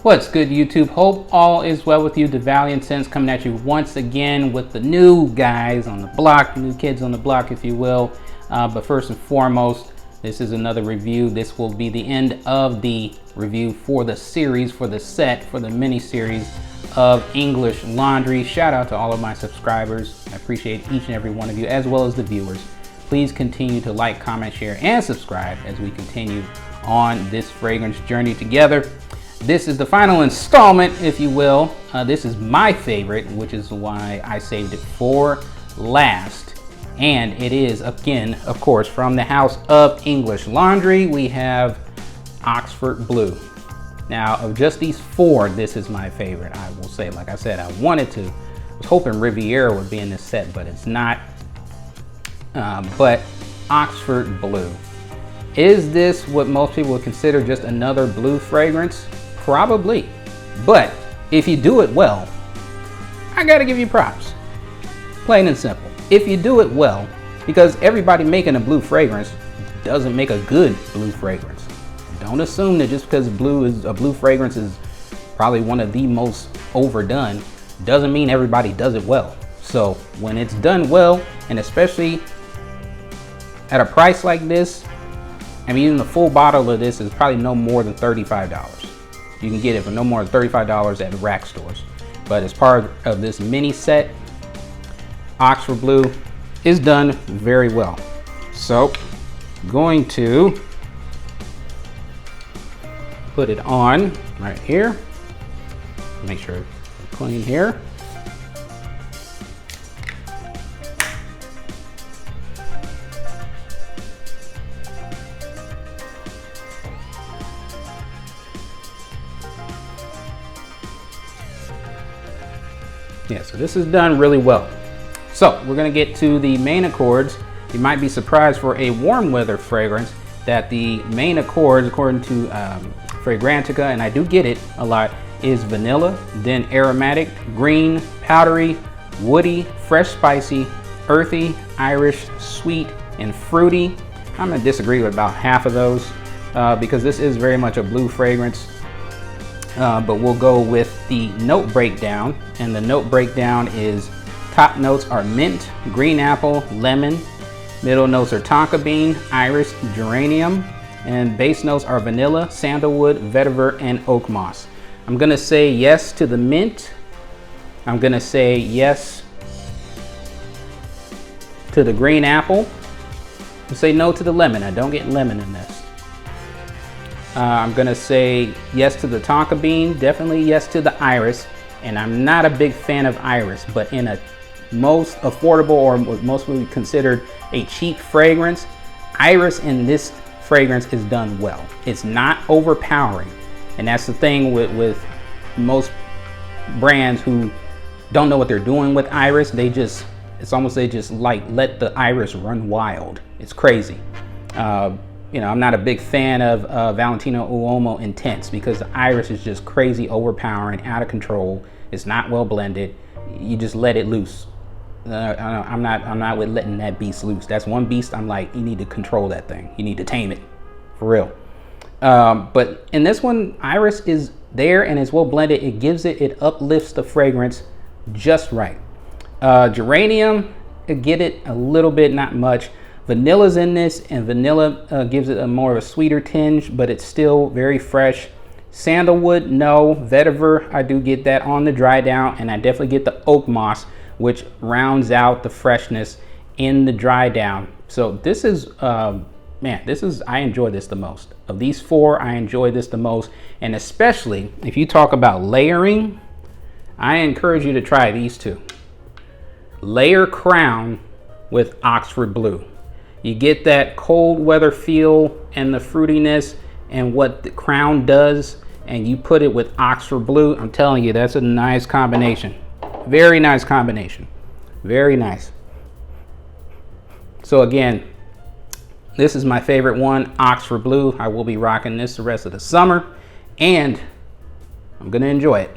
What's good, YouTube? Hope all is well with you. The Valiant Sense coming at you once again with the new guys on the block, new kids on the block, if you will. But first and foremost, this is another review. This will be the end of the review for the series, for the set, for the mini series of English Laundry. Shout out to all of my subscribers. I appreciate each and every one of you, as well as the viewers. Please continue to like, comment, share, and subscribe as we continue on this fragrance journey together. This is the final installment, if you will. This is my favorite, which is why I saved it for last. And it is, again, of course, from the house of English Laundry. We have Oxford Bleu. Now, of just these four, this is my favorite, I will say. Like I said, I was hoping Riviera would be in this set, but it's not. But Oxford Bleu. Is this what most people would consider just another blue fragrance? Probably. But if you do it well, I gotta give you props. Plain and simple. If you do it well, because everybody making a blue fragrance doesn't make a good blue fragrance. Don't assume that just because a blue fragrance is probably one of the most overdone, doesn't mean everybody does it well. So when it's done well, and especially at a price like this, I mean, even the full bottle of this is probably no more than $35. You can get it for no more than $35 at rack stores. But as part of this mini set, Oxford Bleu is done very well. So I'm going to put it on right here. Make sure it's clean here. Yeah, so this is done really well. So we're gonna get to the main accords. You might be surprised for a warm weather fragrance that the main accords, according to Fragrantica, and I do get it a lot, is vanilla, then aromatic, green, powdery, woody, fresh spicy, earthy, Irish, sweet, and fruity. I'm gonna disagree with about half of those because this is very much a blue fragrance. But we'll go with the note breakdown, and the note breakdown is top notes are mint, green apple, lemon, middle notes are tonka bean, iris, geranium, and base notes are vanilla, sandalwood, vetiver, and oak moss. I'm gonna say yes to the mint. I'm gonna say yes to the green apple. I'll say no to the lemon. I don't get lemon in this. I'm gonna say yes to the tonka bean, definitely yes to the iris, and I'm not a big fan of iris, but in a most affordable or what most would be considered a cheap fragrance, iris in this fragrance is done well. It's not overpowering, and that's the thing with most brands who don't know what they're doing with iris. It's almost they just like let the iris run wild. It's crazy. You know, I'm not a big fan of Valentino Uomo Intense because the iris is just crazy, overpowering, out of control. It's not well blended. You just let it loose. I'm not with letting that beast loose. That's one beast I'm like, you need to control that thing. You need to tame it, for real. But in this one, iris is there and it's well blended. It uplifts the fragrance just right. Geranium, get it a little bit, not much. Vanilla's in this, and vanilla gives it a more of a sweeter tinge, but it's still very fresh. Sandalwood, no. Vetiver, I do get that on the dry down, and I definitely get the oak moss, which rounds out the freshness in the dry down. So this is, I enjoy this the most. Of these four, I enjoy this the most, and especially if you talk about layering, I encourage you to try these two. Layer Crown with Oxford Bleu. You get that cold weather feel and the fruitiness and what the Crown does, and you put it with Oxford Bleu. I'm telling you, that's a nice combination. Very nice combination. Very nice. So again, this is my favorite one, Oxford Bleu. I will be rocking this the rest of the summer, and I'm gonna enjoy it.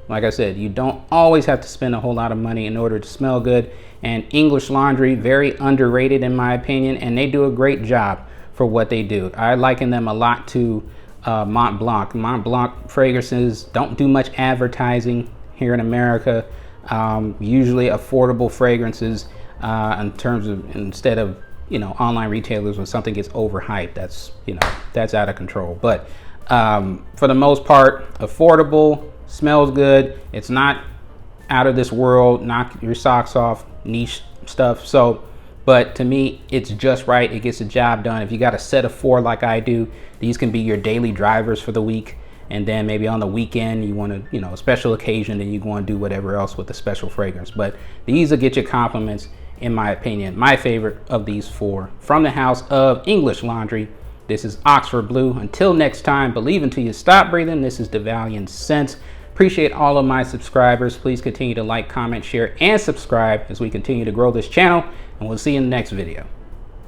Like I said, you don't always have to spend a whole lot of money in order to smell good. And English Laundry, very underrated in my opinion, and they do a great job for what they do. I liken them a lot to Mont Blanc. Mont Blanc fragrances don't do much advertising here in America. Usually affordable fragrances in terms of, instead of, you know, online retailers when something gets overhyped, that's, you know, that's out of control. But for the most part, affordable, smells good. It's not out of this world, knock your socks off, niche stuff. So, but to me, it's just right. It gets the job done. If you got a set of 4 like I do, these can be your daily drivers for the week. And then maybe on the weekend, you want to, you know, a special occasion, and you want to do whatever else with the special fragrance. But these will get you compliments, in my opinion. My favorite of these 4 from the house of English Laundry. This is Oxford Blue. Until next time, believe until you stop breathing. This is the Valiant Sense. Appreciate all of my subscribers. Please continue to like, comment, share, and subscribe as we continue to grow this channel. And we'll see you in the next video.